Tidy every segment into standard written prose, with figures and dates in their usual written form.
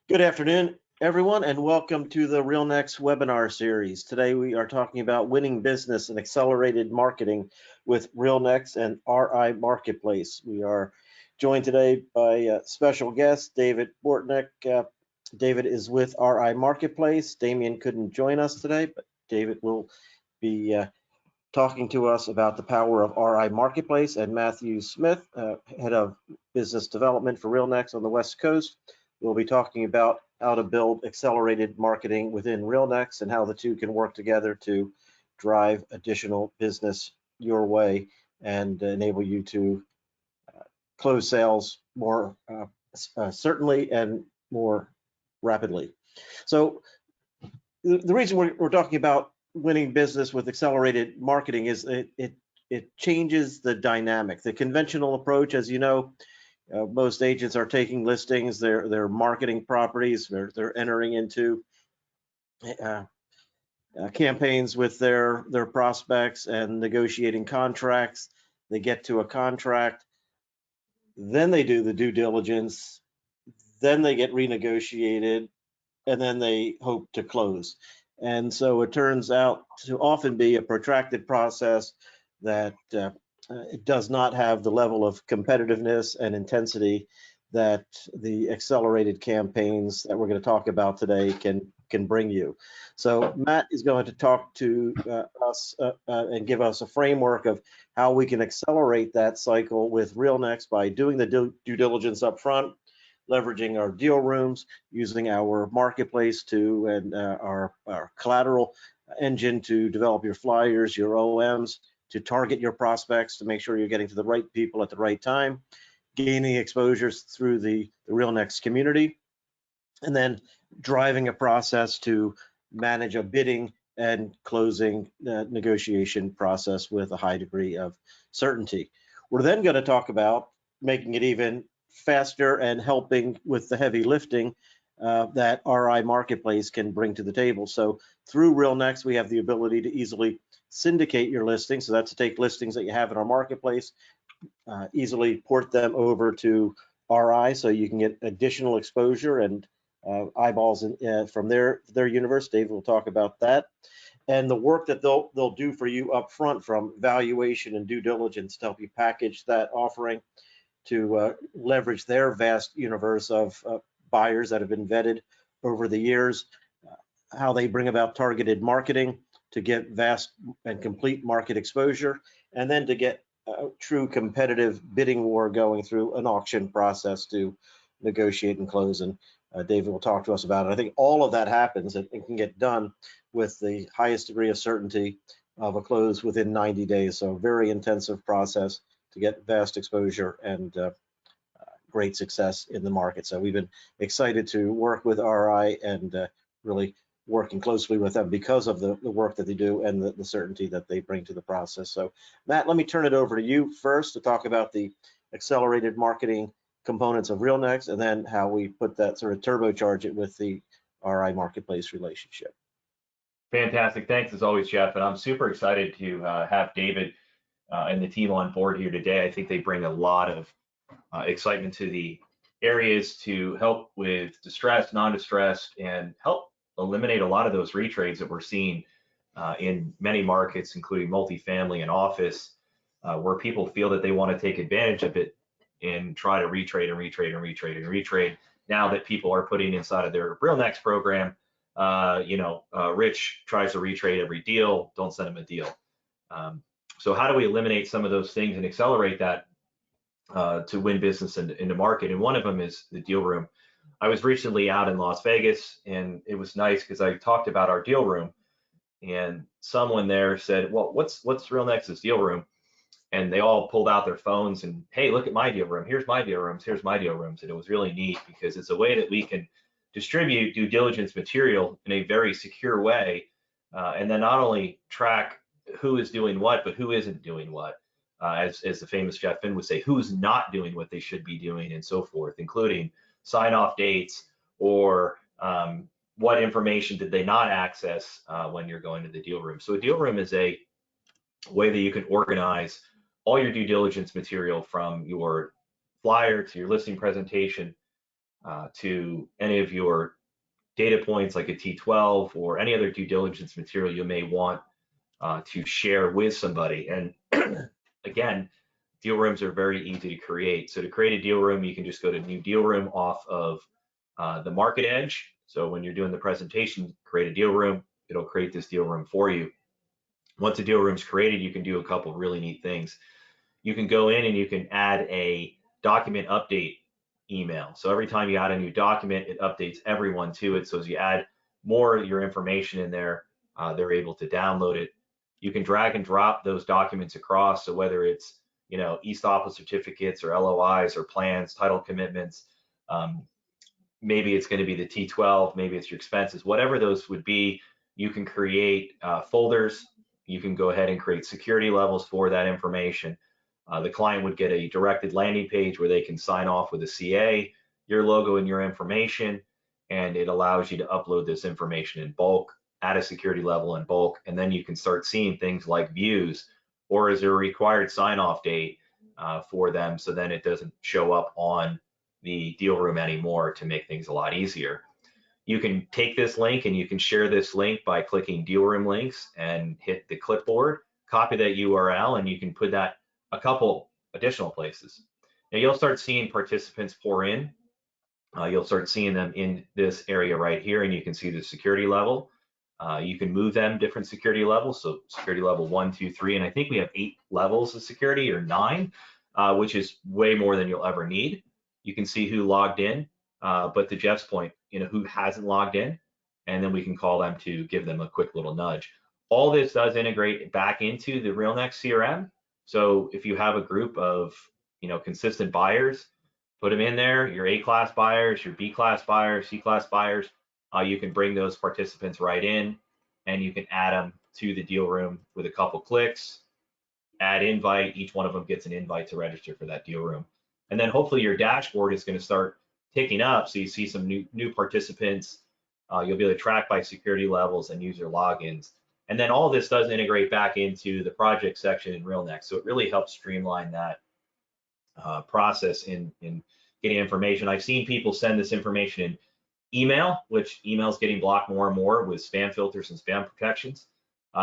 Good afternoon, everyone, and welcome to the RealNex webinar series. Today we are talking about winning business and accelerated marketing with RealNex and RI Marketplace. We are joined today by a special guest, David Bortnick. David is with RI Marketplace. Damien couldn't join us today, but David will be talking to us about the power of RI Marketplace, and Matthew Smith, Head of Business Development for RealNex on the West Coast. We'll be talking about how to build accelerated marketing within RealNex and how the two can work together to drive additional business your way and enable you to close sales more certainly and more rapidly. So the reason we're talking about winning business with accelerated marketing is it changes the dynamic. The conventional approach, as you know, most agents are taking listings, they're marketing properties, they're entering into campaigns with their prospects and negotiating contracts. They get to a contract, then they do the due diligence, then they get renegotiated, and then they hope to close. And so it turns out to often be a protracted process that it does not have the level of competitiveness and intensity that the accelerated campaigns that we're going to talk about today can bring you. So Matt is going to talk to us and give us a framework of how we can accelerate that cycle with RealNex by doing the due diligence up front, leveraging our deal rooms, using our marketplace to and our collateral engine to develop your flyers, your OMs, to target your prospects, to make sure you're getting to the right people at the right time, gaining exposures through the RealNex community, and then driving a process to manage a bidding and closing negotiation process with a high degree of certainty. We're then going to talk about making it even faster and helping with the heavy lifting that RI Marketplace can bring to the table. So through RealNex, we have the ability to easily syndicate your listings. So that's to take listings that you have in our marketplace, easily port them over to RI so you can get additional exposure and eyeballs from their universe. David will talk about that. And the work that they'll do for you up front, from valuation and due diligence, to help you package that offering, to leverage their vast universe of buyers that have been vetted over the years, how they bring about targeted marketing to get vast and complete market exposure, and then to get a true competitive bidding war going through an auction process to negotiate and close. And David will talk to us about it. I think all of that happens and can get done with the highest degree of certainty of a close within 90 days. So very intensive process to get vast exposure and great success in the market. So we've been excited to work with RI and really working closely with them because of the work that they do and the certainty that they bring to the process. So Matt, let me turn it over to you first to talk about the accelerated marketing components of RealNex, and then how we put that, sort of turbocharge it with the RI Marketplace relationship. Fantastic. Thanks as always, Jeff. And I'm super excited to have David and the team on board here today. I think they bring a lot of excitement to the areas to help with distressed, non-distressed, and help eliminate a lot of those retrades that we're seeing in many markets, including multifamily and office, where people feel that they want to take advantage of it and try to retrade and retrade and retrade and retrade. Now that people are putting inside of their RealNex program, Rich tries to retrade every deal, don't send him a deal. So how do we eliminate some of those things and accelerate that to win business in the market? And one of them is the deal room. I was recently out in Las Vegas, and it was nice because I talked about our deal room, and someone there said, well, what's RealNex's deal room? And they all pulled out their phones and, hey, look at my deal room. Here's my deal rooms. Here's my deal rooms. And it was really neat because it's a way that we can distribute due diligence material in a very secure way, and then not only track who is doing what, but who isn't doing what. As the famous Jeff Finn would say, who's not doing what they should be doing, and so forth, including sign-off dates or what information did they not access when you're going to the deal room. So a deal room is a way that you can organize all your due diligence material, from your flyer to your listing presentation, to any of your data points like a T12 or any other due diligence material you may want to share with somebody. And again, deal rooms are very easy to create. So to create a deal room, you can just go to new deal room off of the Market Edge. So when you're doing the presentation, create a deal room, it'll create this deal room for you. Once a deal room's created, you can do a couple really neat things. You can go in and you can add a document update email. So every time you add a new document, it updates everyone to it. So as you add more of your information in there, they're able to download it. You can drag and drop those documents across. So whether it's estoppel certificates or LOIs or plans, title commitments, maybe it's going to be the T12, maybe it's your expenses, whatever those would be, you can create folders. You can go ahead and create security levels for that information. The client would get a directed landing page where they can sign off with a CA, your logo and your information, and it allows you to upload this information in bulk, add a security level in bulk, and then you can start seeing things like views, or is there a required sign-off date for them, so then it doesn't show up on the deal room anymore, to make things a lot easier. You can take this link and you can share this link by clicking deal room links and hit the clipboard, copy that URL, and you can put that a couple additional places. Now you'll start seeing participants pour in. You'll start seeing them in this area right here, and you can see the security level. You can move them different security levels. So security level 1, 2, 3, and I think we have 8 levels of security, or 9, which is way more than you'll ever need. You can see who logged in, but to Jeff's point, who hasn't logged in, and then we can call them to give them a quick little nudge. All this does integrate back into the RealNex CRM. So if you have a group of consistent buyers, put them in there, your A-class buyers, your B-class buyers, C-class buyers, you can bring those participants right in, and you can add them to the deal room with a couple clicks, add invite, each one of them gets an invite to register for that deal room. And then hopefully your dashboard is going to start ticking up, so you see some new participants. You'll be able to track by security levels and user logins. And then all this does integrate back into the project section in RealNex. So it really helps streamline that process in getting information. I've seen people send this information in email, which email is getting blocked more and more with spam filters and spam protections.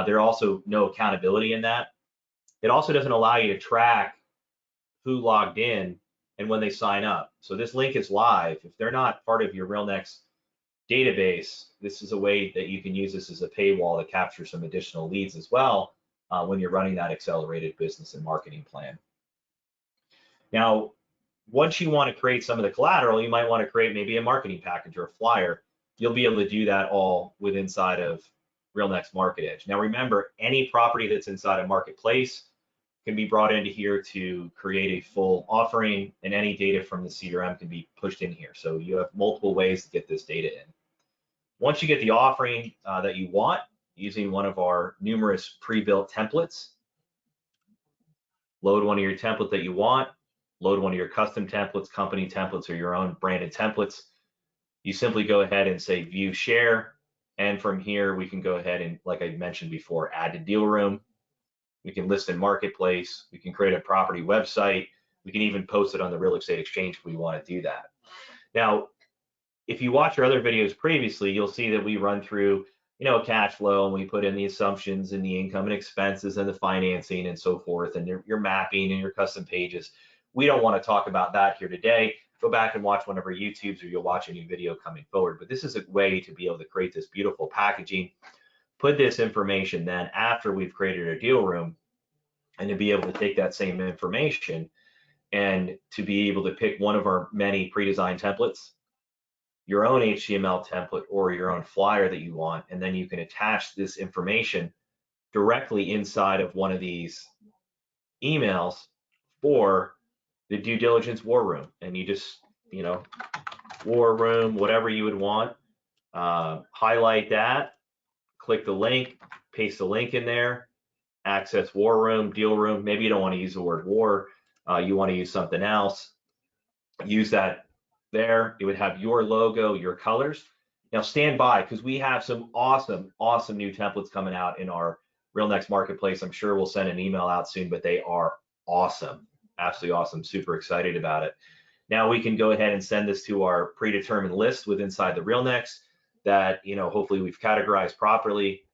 There also no accountability in that. It also doesn't allow you to track who logged in and when they sign up. So this link is live. If they're not part of your RealNex database, this is a way that you can use this as a paywall to capture some additional leads as well when you're running that accelerated business and marketing plan. Now, once you want to create some of the collateral, you might want to create maybe a marketing package or a flyer. You'll be able to do that all with inside of RealNex Market Edge. Now remember, any property that's inside a marketplace can be brought into here to create a full offering, and any data from the CRM can be pushed in here. So you have multiple ways to get this data in. Once you get the offering that you want, using one of our numerous pre-built templates, load one of your template that you want, load one of your custom templates, company templates, or your own branded templates. You simply go ahead and say view share, and from here we can go ahead and, like I mentioned before, add to deal room. We can list in marketplace. We can create a property website. We can even post it on the real estate exchange if we want to do that. Now, if you watch our other videos previously, you'll see that we run through, cash flow, and we put in the assumptions and the income and expenses and the financing and so forth, and your mapping and your custom pages. We don't want to talk about that here today. Go back and watch one of our YouTubes, or you'll watch a new video coming forward. But this is a way to be able to create this beautiful packaging, put this information then after we've created a deal room, and to be able to take that same information and to be able to pick one of our many pre-designed templates, your own HTML template, or your own flyer that you want, and then you can attach this information directly inside of one of these emails for the due diligence war room. And you just, war room, whatever you would want, highlight that, click the link, paste the link in there, access war room, deal room. Maybe you don't want to use the word war, you want to use something else. Use that there. It would have your logo, your colors. Now stand by, because we have some awesome new templates coming out in our RealNex marketplace. I'm sure we'll send an email out soon, but they are awesome, absolutely awesome. Super excited about it. Now we can go ahead and send this to our predetermined list inside the RealNex that, hopefully we've categorized properly.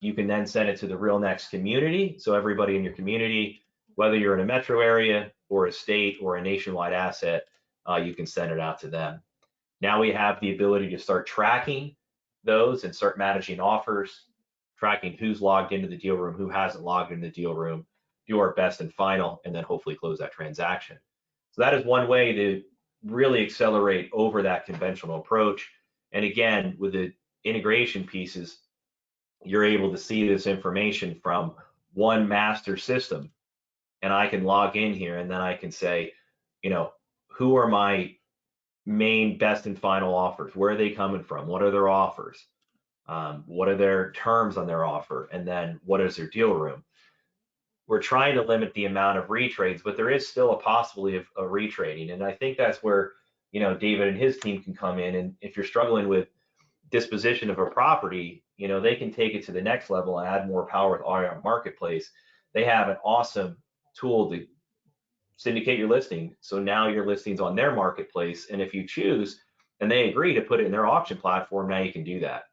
You can then send it to the RealNex community. So everybody in your community, whether you're in a metro area or a state or a nationwide asset, you can send it out to them. Now we have the ability to start tracking those and start managing offers, tracking who's logged into the deal room, who hasn't logged into the deal room, do our best and final, and then hopefully close that transaction. So that is one way to really accelerate over that conventional approach. And again, with the integration pieces, you're able to see this information from one master system. And I can log in here and then I can say, who are my main best and final offers? Where are they coming from? What are their offers? What are their terms on their offer? And then what is their deal room? We're trying to limit the amount of retrades, but there is still a possibility of retrading. And I think that's where, David and his team can come in. And if you're struggling with disposition of a property, they can take it to the next level and add more power with REI Marketplace. They have an awesome tool to syndicate your listing. So now your listing's on their marketplace. And if you choose and they agree to put it in their auction platform, now you can do that.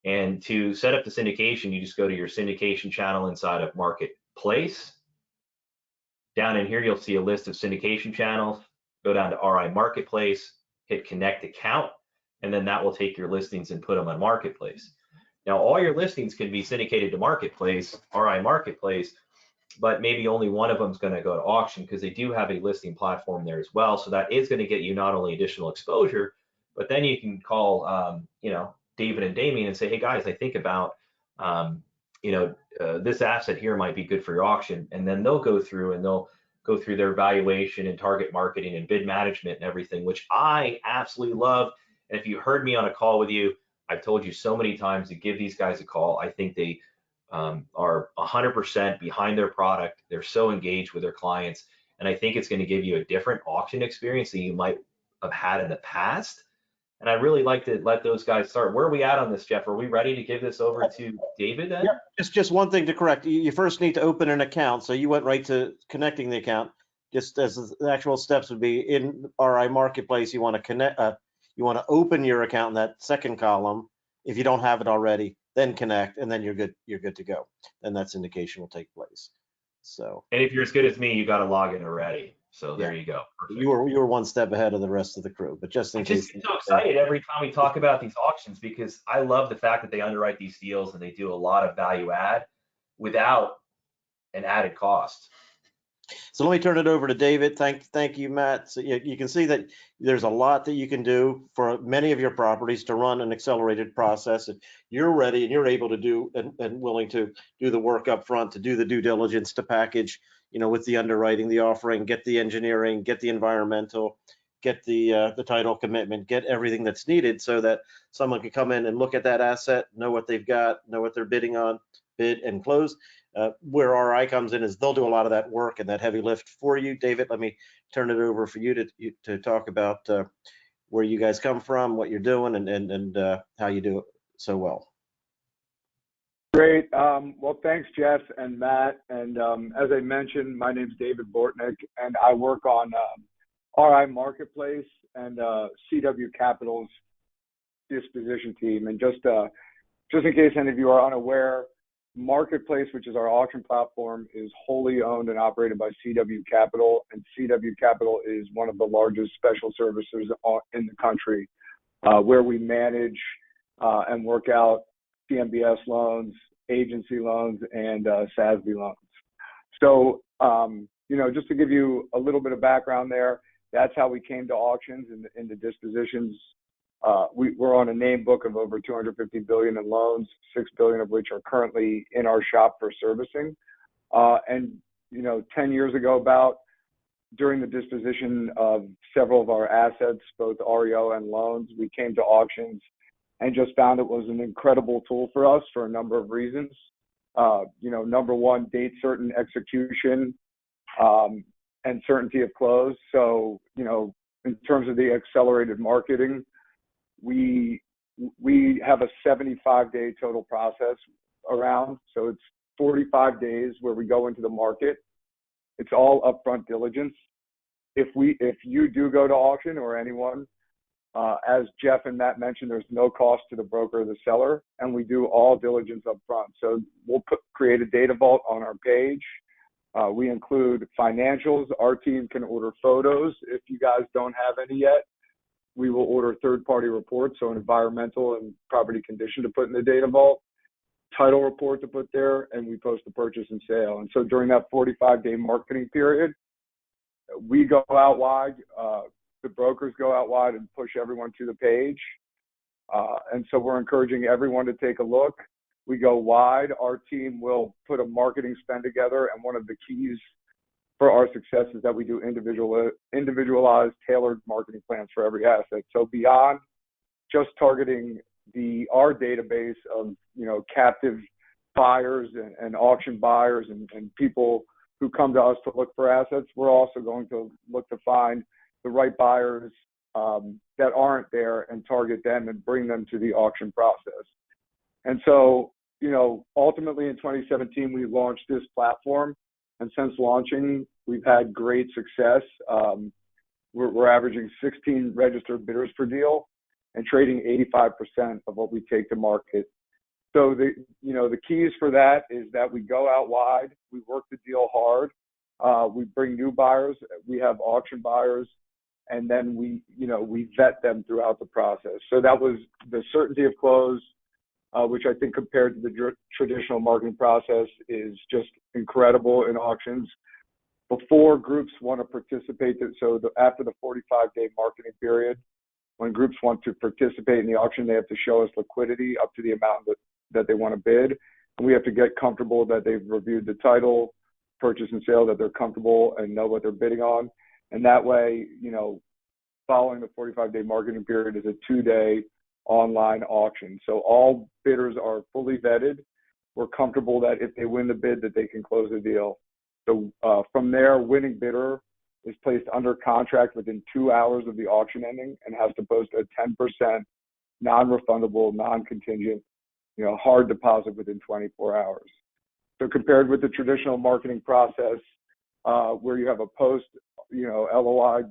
And to set up the syndication, you just go to your syndication channel inside of Marketplace. Down in here, you'll see a list of syndication channels. Go down to REI Marketplace, hit connect account, and then that will take your listings and put them on Marketplace. Now, all your listings can be syndicated to Marketplace, REI Marketplace, but maybe only one of them is going to go to auction because they do have a listing platform there as well. So that is going to get you not only additional exposure, but then you can call, David and Damien and say, hey guys, I think about, this asset here might be good for your auction. And then they'll go through and they'll go through their evaluation and target marketing and bid management and everything, which I absolutely love. And if you heard me on a call with you, I've told you so many times to give these guys a call. I think they are 100% behind their product. They're so engaged with their clients. And I think it's going to give you a different auction experience than you might have had in the past. And I'd really like to let those guys start. Where are we at on this, Jeff? Are we ready to give this over to David then? Yeah, it's just one thing to correct. You first need to open an account. So you went right to connecting the account. Just as the actual steps would be in REI Marketplace, you want to connect. You want to open your account in that second column. If you don't have it already, then connect, and then you're good. You're good to go. Then that syndication will take place. So. And if you're as good as me, you got to log in already. So there you go. Perfect. You were one step ahead of the rest of the crew, but just in case. I'm so excited every time we talk about these auctions because I love the fact that they underwrite these deals and they do a lot of value add without an added cost. So let me turn it over to David. Thank you, Matt. So you can see that there's a lot that you can do for many of your properties to run an accelerated process. If you're ready and you're able to do and willing to do the work up front, to do the due diligence, to package, with the underwriting, the offering, get the engineering, get the environmental, get the title commitment, get everything that's needed so that someone can come in and look at that asset, know what they've got, know what they're bidding on, bid and close. Where REI comes in is they'll do a lot of that work and that heavy lift for you. David, let me turn it over for you to talk about where you guys come from, what you're doing, and how you do it so well. Great. Well, thanks, Jeff and Matt. And as I mentioned, my name's David Bortnick, and I work on REI Marketplace and CW Capital's disposition team. And just in case any of you are unaware, Marketplace, which is our auction platform, is wholly owned and operated by CW Capital, and CW Capital is one of the largest special servicers in the country, where we manage and work out CMBS loans, agency loans, and SASB loans. So, just to give you a little bit of background there, that's how we came to auctions and the dispositions. We're on a name book of over 250 billion in loans, 6 billion of which are currently in our shop for servicing. 10 years ago, during the disposition of several of our assets, both REO and loans, we came to auctions and just found it was an incredible tool for us for a number of reasons. Number one, date certain execution and certainty of close. So, in terms of the accelerated marketing, we have a 75-day total process around. So it's 45 days where we go into the market. It's all upfront diligence. if you do go to auction or anyone, as Jeff and Matt mentioned, there's no cost to the broker or the seller, and we do all diligence up front. So we'll create a data vault on our page. We include financials. Our team can order photos if you guys don't have any yet. We will order third-party reports, so an environmental and property condition to put in the data vault, title report to put there, and we post the purchase and sale. And so during that 45-day marketing period, we go out wide, the brokers go out wide and push everyone to the page. And so we're encouraging everyone to take a look. We go wide. Our team will put a marketing spend together, and one of the keys for our success is that we do individualized, tailored marketing plans for every asset. So beyond just targeting our database of, captive buyers and auction buyers and people who come to us to look for assets, we're also going to look to find the right buyers that aren't there and target them and bring them to the auction process. And so, ultimately in 2017, we launched this platform. And since launching, we've had great success. We're averaging 16 registered bidders per deal and trading 85% of what we take to market. So the keys for that is that we go out wide, we work the deal hard, we bring new buyers, we have auction buyers, and then we vet them throughout the process. So that was the certainty of close, which I think compared to the traditional marketing process is just incredible in auctions. Before groups want to participate, after the 45-day marketing period, when groups want to participate in the auction, they have to show us liquidity up to the amount that they want to bid. And we have to get comfortable that they've reviewed the title, purchase and sale, that they're comfortable and know what they're bidding on. And that way, following the 45-day marketing period is a 2-day online auction. So all bidders are fully vetted. We're comfortable that if they win the bid, that they can close the deal. So from there, winning bidder is placed under contract within 2 hours of the auction ending and has to post a 10% non-refundable, non-contingent, hard deposit within 24 hours. So compared with the traditional marketing process, where you have a post, LOI,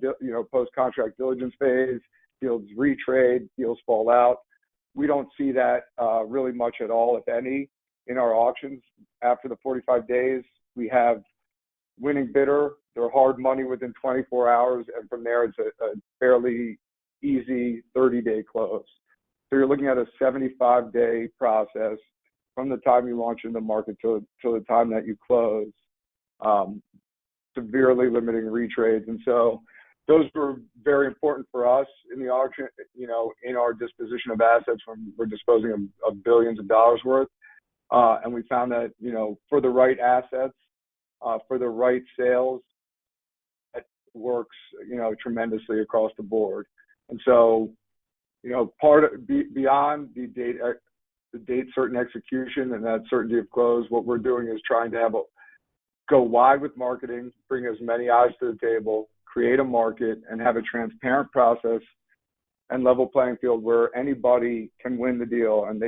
post-contract diligence phase, deals retrade, deals fall out. We don't see that really much at all, if any, in our auctions. After the 45 days, we have winning bidder, they're hard money within 24 hours, and from there it's a fairly easy 30-day close. So you're looking at a 75-day process from the time you launch in the market till the time that you close, severely limiting retrades. And so those were very important for us in the auction, in our disposition of assets when we're disposing of billions of dollars worth. And we found that, for the right assets, for the right sales, it works, tremendously across the board. And so, beyond the date certain execution and that certainty of close, what we're doing is trying to go wide with marketing, bring as many eyes to the table, create a market, and have a transparent process and level playing field where anybody can win the deal. And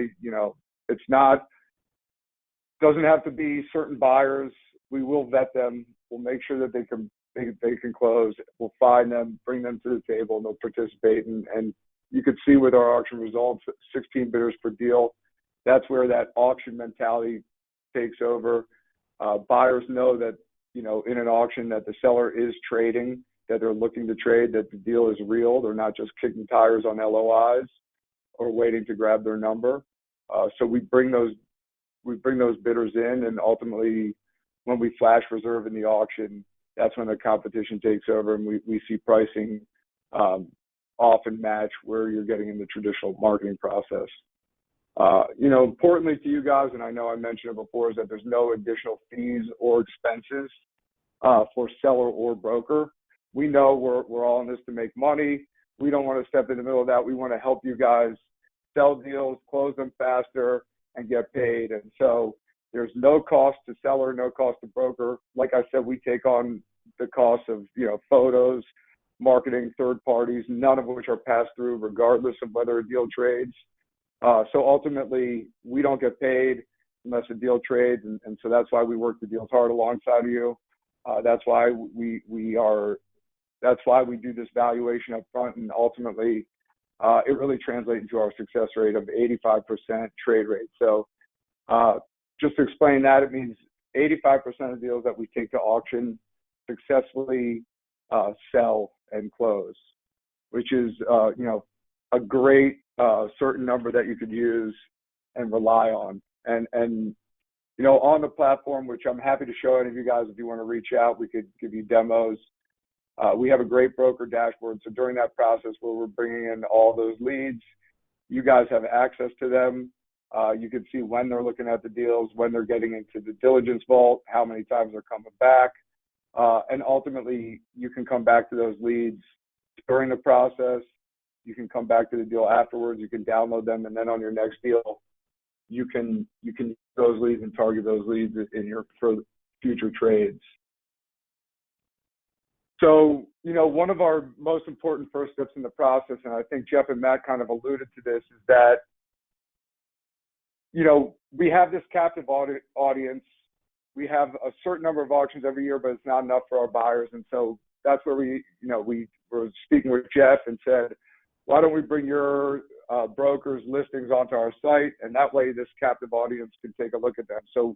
doesn't have to be certain buyers. We will vet them. We'll make sure that they can close. We'll find them, bring them to the table, and they'll participate. And you could see with our auction results, 16 bidders per deal. That's where that auction mentality takes over. Buyers know that, in an auction that the seller is trading, that they're looking to trade, that the deal is real. They're not just kicking tires on LOIs or waiting to grab their number. So we bring those bidders in, and ultimately when we flash reserve in the auction, that's when the competition takes over, and we see pricing often match where you're getting in the traditional marketing process. Importantly to you guys, and I know I mentioned it before, is that there's no additional fees or expenses for seller or broker. We know we're all in this to make money. We don't want to step in the middle of that. We want to help you guys sell deals, close them faster, and get paid. And so there's no cost to seller, no cost to broker. Like I said, we take on the cost of, photos, marketing, third parties, none of which are passed through regardless of whether a deal trades. So ultimately, we don't get paid unless a deal trades. And so that's why we work the deals hard alongside of you. That's why we are That's why we do this valuation up front, and ultimately it really translates into our success rate of 85% trade rate. So just to explain that, it means 85% of deals that we take to auction successfully sell and close, which is a great certain number that you could use and rely on. And on the platform, which I'm happy to show any of you guys, if you want to reach out, we could give you demos. We have a great broker dashboard. So during that process where we're bringing in all those leads, you guys have access to them. You can see when they're looking at the deals, when they're getting into the diligence vault, how many times they're coming back. And ultimately, you can come back to those leads during the process. You can come back to the deal afterwards. You can download them. And then on your next deal, you can use those leads and target those leads in your future trades. So, one of our most important first steps in the process, and I think Jeff and Matt kind of alluded to this, is that, we have this captive audience. We have a certain number of auctions every year, but it's not enough for our buyers. And so that's where we were speaking with Jeff and said, why don't we bring your brokers' listings onto our site, and that way this captive audience can take a look at them. So,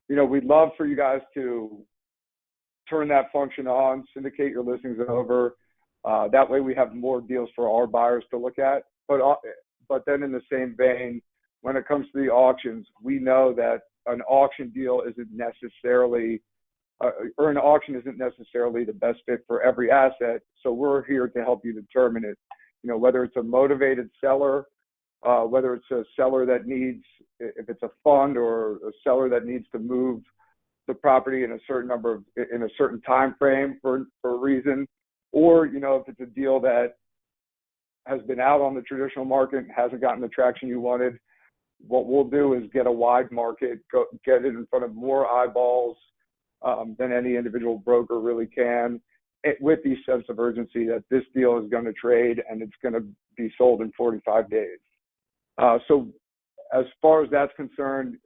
we'd love for you guys to turn that function on, syndicate your listings over. That way we have more deals for our buyers to look at. But then in the same vein, when it comes to the auctions, we know that an auction deal isn't necessarily, or an auction isn't necessarily the best fit for every asset. So we're here to help you determine it. Whether it's a motivated seller, whether it's a seller that needs, if it's a fund or a seller that needs to move the property in a certain time frame for a reason, or if it's a deal that has been out on the traditional market and hasn't gotten the traction you wanted, what we'll do is get a wide market, get it in front of more eyeballs than any individual broker really can, with the sense of urgency that this deal is going to trade and it's going to be sold in 45 days. So as far as that's concerned,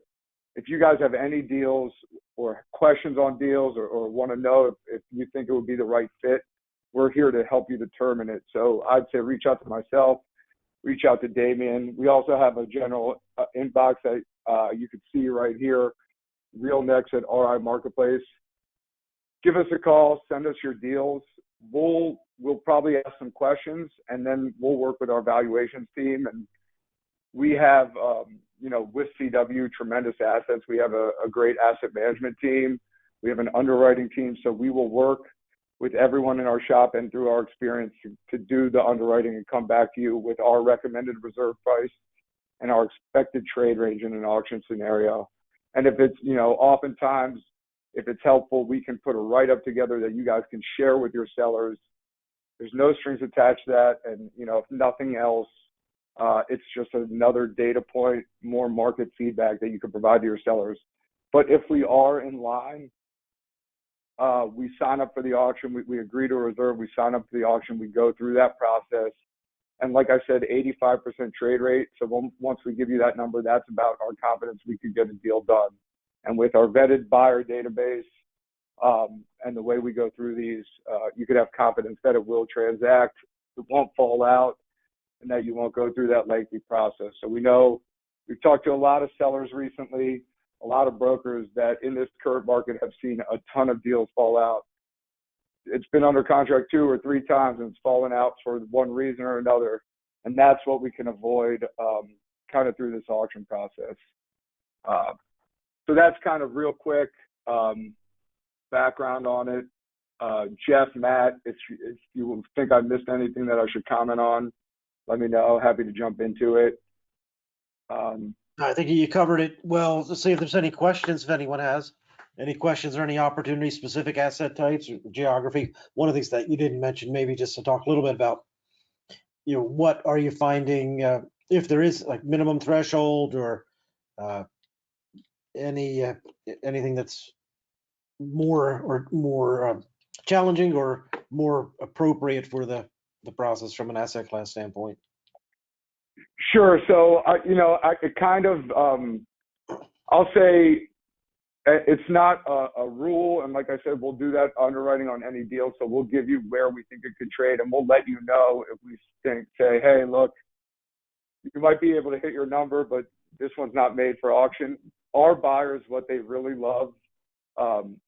if you guys have any deals or questions on deals or want to know if you think it would be the right fit, we're here to help you determine it. So I'd say reach out to myself, reach out to Damien. We also have a general inbox that you can see right here, RealNex at RI Marketplace. Give us a call, send us your deals. We'll probably ask some questions, and then we'll work with our valuations team. And we have, with CW, tremendous assets. We have a great asset management team. We have an underwriting team. So we will work with everyone in our shop and through our experience to do the underwriting and come back to you with our recommended reserve price and our expected trade range in an auction scenario. And if it's, oftentimes, if it's helpful, we can put a write-up together that you guys can share with your sellers. There's no strings attached to that. And, if nothing else, it's just another data point, more market feedback that you can provide to your sellers. But if we are in line, we sign up for the auction, we agree to a reserve, we sign up for the auction, we go through that process. And like I said, 85% trade rate. So once we give you that number, that's about our confidence we could get a deal done. And with our vetted buyer database and the way we go through these, you could have confidence that it will transact, it won't fall out, and that you won't go through that lengthy process. So we know we've talked to a lot of sellers recently, a lot of brokers that in this current market have seen a ton of deals fall out. It's been under contract 2 or 3 times and it's fallen out for one reason or another. And that's what we can avoid kind of through this auction process. So that's kind of real quick background on it. Jeff, Matt, if you think I missed anything that I should comment on, let me know. Happy to jump into it. I think you covered it well. Let's see if there's any questions, if anyone has any questions or any opportunities, specific asset types or geography. One of the things that you didn't mention, maybe just to talk a little bit about, what are you finding, if there is like minimum threshold or anything that's more challenging or more appropriate for the process from an asset class standpoint? Sure. So, I'll say It's not a rule, and like I said, we'll do that underwriting on any deal. So we'll give you where we think it could trade, and we'll let you know if we say, hey, look, you might be able to hit your number, but this one's not made for auction. Our buyers, what they really love,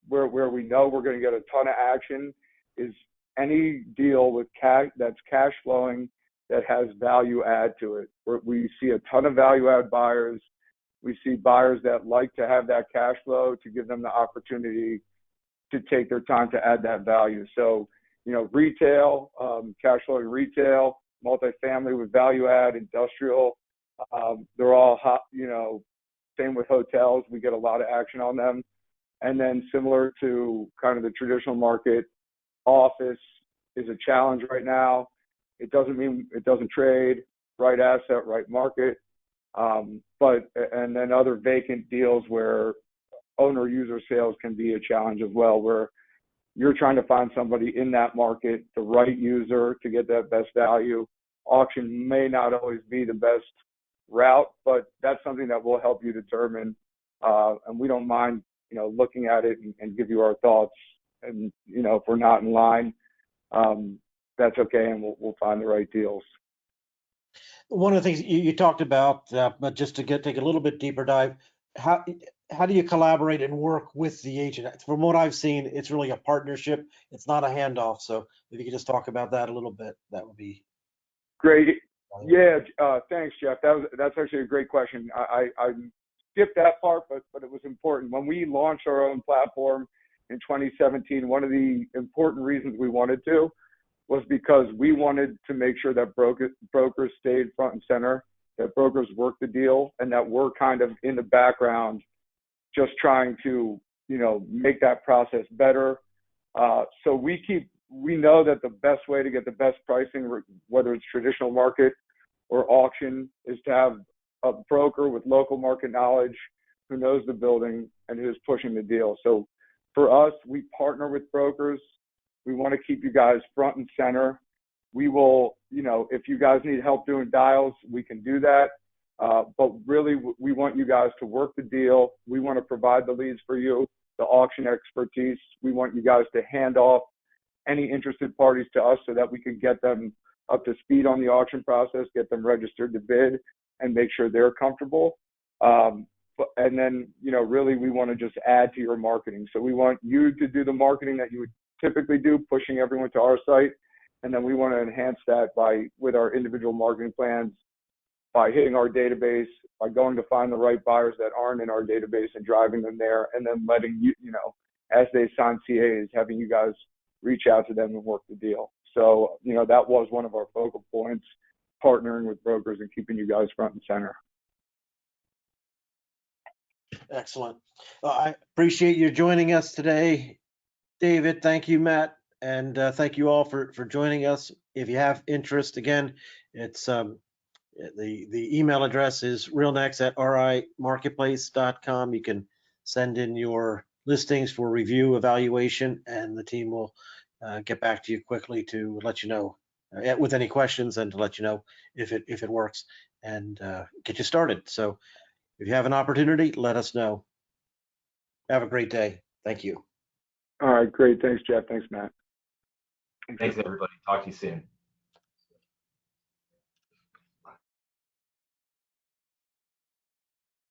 where we know we're going to get a ton of action, is any deal with cash that's cash flowing that has value add to it. We see a ton of value add buyers. We see buyers that like to have that cash flow to give them the opportunity to take their time to add that value. So, retail, cash flowing retail, multifamily with value add, industrial, they're all hot, same with hotels. We get a lot of action on them. And then similar to kind of the traditional market, office is a challenge right now. It doesn't mean it doesn't trade, right asset, right market. And then other vacant deals where owner user sales can be a challenge as well, where you're trying to find somebody in that market, the right user to get that best value. Auction may not always be the best route, but that's something that will help you determine. And we don't mind, looking at it and give you our thoughts. And, if we're not in line, that's okay. And we'll find the right deals. One of the things you talked about, but just to take a little bit deeper dive, how do you collaborate and work with the agent? From what I've seen, it's really a partnership. It's not a handoff. So if you could just talk about that a little bit, that would be great. Yeah, thanks, Jeff. That's actually a great question. I skipped that part, but it was important. When we launched our own platform in 2017, one of the important reasons we wanted to was because we wanted to make sure that brokers stayed front and center, that brokers worked the deal, and that we're kind of in the background just trying to, make that process better. So we know that the best way to get the best pricing, whether it's traditional market or auction, is to have a broker with local market knowledge who knows the building and who's pushing the deal. So for us, we partner with brokers. We want to keep you guys front and center. We will, if you guys need help doing dials, we can do that. But really, we want you guys to work the deal. We want to provide the leads for you, the auction expertise. We want you guys to hand off any interested parties to us so that we can get them up to speed on the auction process, get them registered to bid, and make sure they're comfortable. And then, really, we want to just add to your marketing. So we want you to do the marketing that you would typically do, pushing everyone to our site. And then we want to enhance that with our individual marketing plans, by hitting our database, by going to find the right buyers that aren't in our database and driving them there, and then letting you, as they sign CAs, having you guys reach out to them and work the deal. So, that was one of our focal points, partnering with brokers and keeping you guys front and center. excellent. I appreciate you joining us today, David. Thank you, Matt. And thank you all for joining us. If you have interest, again, it's the email address is realnex@rimarketplace.com. You can send in your listings for review, evaluation, and the team will get back to you quickly to let you know with any questions and to let you know if it works and get you started. So if you have an opportunity, let us know. Have a great day. Thank you. All right, great. Thanks, Jeff. Thanks, Matt. Thanks, everybody. Talk to you soon.